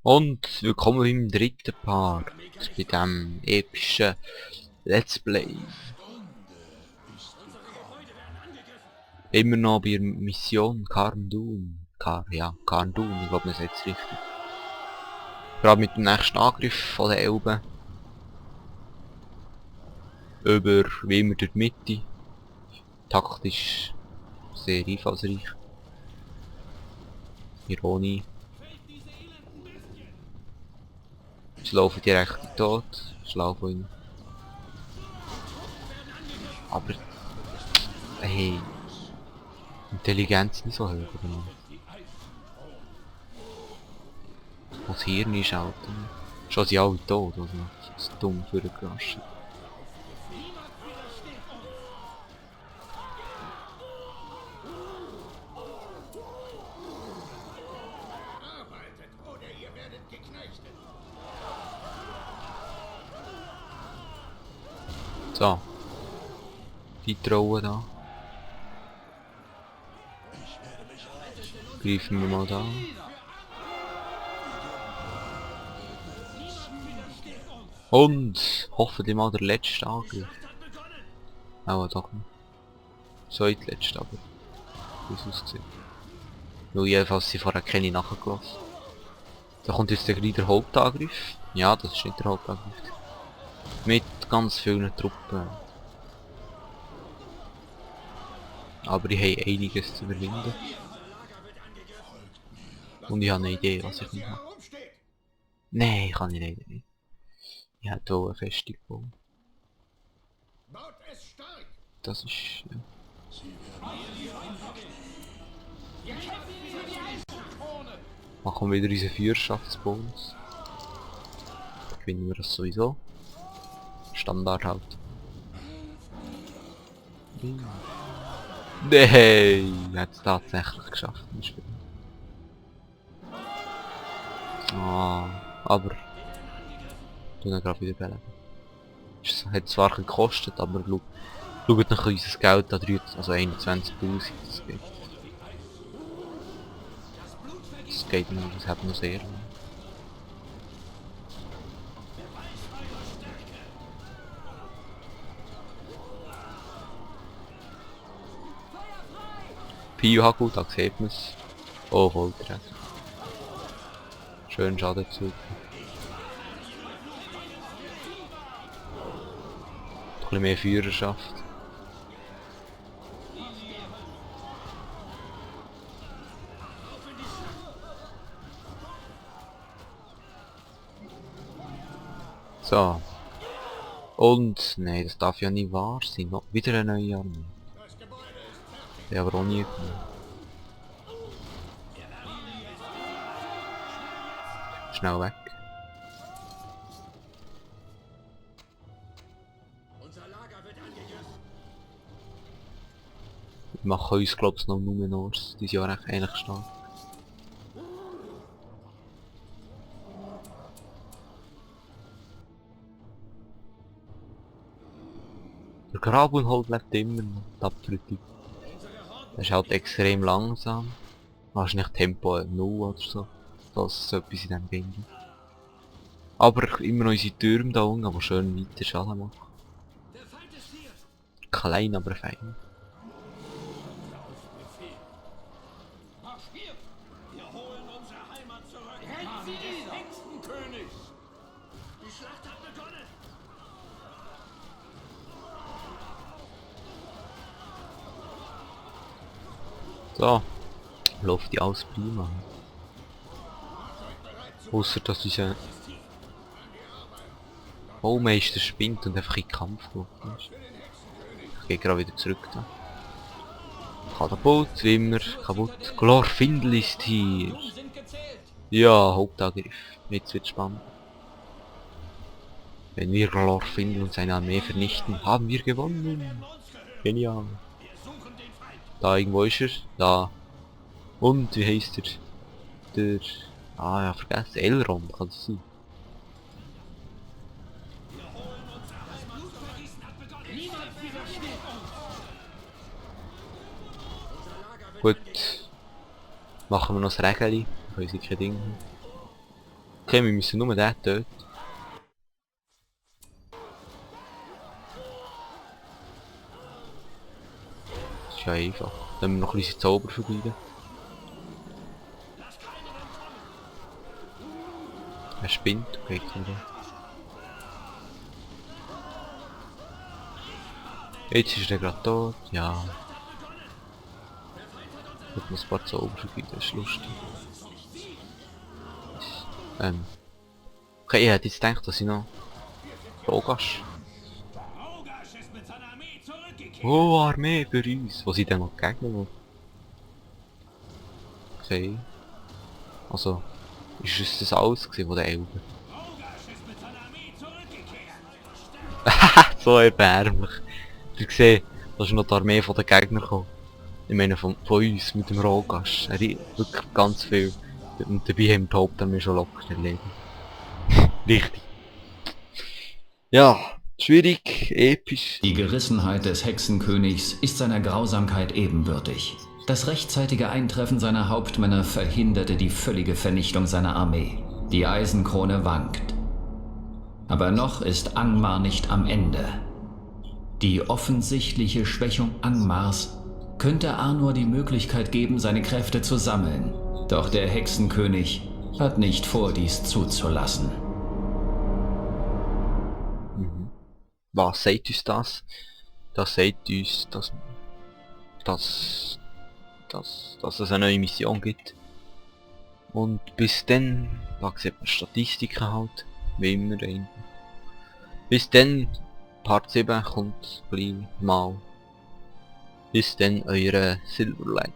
Und willkommen im dritten Part bei diesem epischen Let's Play. Immer noch bei der Mission Karndun. Karndun, ich glaube man sagt es richtig. Gerade mit dem nächsten Angriff von der Elbe. Über wie immer durch die Mitte. Taktisch sehr einfallsreich. Ironie. Sie laufen direkt in den Tod. Schlau von ihnen. Aber hey, Intelligenz nicht so hoch, oder nicht? Das Hirn ist halt. Schon sind alle tot, also das ist dumm für den Graschen. So. Die Trauen da. Greifen wir mal da. Und hoffentlich mal der letzte Angriff. Auch doch nicht. Zweitletzte aber. Wie es aussieht. Weil jedenfalls sie vorher keine nachgelassen. Da kommt jetzt gleich der Hauptangriff. Ja, das ist nicht der Hauptangriff. Mit ganz vielen Truppen. Aber ich habe einiges zu überwinden. Und ich habe eine Idee, was ich mache. Nein, kann ich leider nicht. Ich hätte auch eine Festung gebaut. Das ist... Ja. Machen wir wieder unseren Führerschaftsbonus. Gewinnen wir das sowieso. Standard halt. Nein, ich hat es tatsächlich geschafft. Ah, aber... Ich tue gerade wieder beleben. Es hat zwar ein gekostet, aber schaut nach unser Geld da drüben, also 21'000, das geht noch, das hat noch sehr lang. Pio-Haku, da sieht man es. Oh, Volltreffer. Schön Schaden zu. Ein bisschen mehr Führerschaft. So. Und, nein, das darf ja nicht wahr sein. Noch wieder eine neue Armee. Die aber auch nie genommen. Schnell weg. Wir machen uns, glaube ich, noch Numenors. Die sind ja recht ähnlich stark. Der Grabunhold lebt immer noch. Tapfere Typ. Der ist halt extrem langsam. Wahrscheinlich Tempo 0 oder so. Das ist so etwas in diesem Game gibt. Aber immer noch unsere Türme da unten, die schön weiter Schaden machen. Klein, aber fein. So, läuft die alles prima. Ausser dass unser Baumeister spinnt und einfach in den Kampf gelaufen ist. Ich gehe gerade wieder zurück da. Katapult, wie immer, kaputt. Glorfindel ist hier. Ja, Hauptangriff. Jetzt wird spannend. Wenn wir Glorfindel und seine Armee vernichten, haben wir gewonnen. Genial. Da irgendwo ist er. Da. Und wie heißt er? Der... Ah ja, vergessen. Elrond kann es sein. Gut. Machen wir noch das Rägeli. Können sie kein Ding. Okay, wir müssen nur den töten. Das ist ja einfach. Dann müssen wir noch ein bisschen Zauber verbieten. Er spinnt, okay, klar. Jetzt ist er gerade tot, ja. Ich muss ein paar Zauber verbieten, das ist lustig. Okay, ich hätte jetzt gedacht, dass ich noch... Rogasch. Oh, Armee für uns. Wo sind denn noch die Gegner? Okay. Also, ist es das alles gewesen, wo der Elbe? So erbärmlich. Du siehst, da ist noch die Armee von den Gegnern gekommen. Ich meine von uns mit dem Rogasch. Er hat wirklich ganz viel. Und dabei haben die Hauptarmee schon locker erledigt. Richtig. Ja, schwierig, episch. Die Gerissenheit des Hexenkönigs ist seiner Grausamkeit ebenbürtig. Das rechtzeitige Eintreffen seiner Hauptmänner verhinderte die völlige Vernichtung seiner Armee. Die Eisenkrone wankt. Aber noch ist Angmar nicht am Ende. Die offensichtliche Schwächung Angmars könnte Arnor die Möglichkeit geben, seine Kräfte zu sammeln. Doch der Hexenkönig hat nicht vor, dies zuzulassen. Was sagt uns das? Das sagt uns, dass es eine neue Mission gibt. Und bis dann, da sieht man Statistiken halt, wie immer. Bis dann, Part 7 kommt gleich mal. Bis dann, eure Silverlight.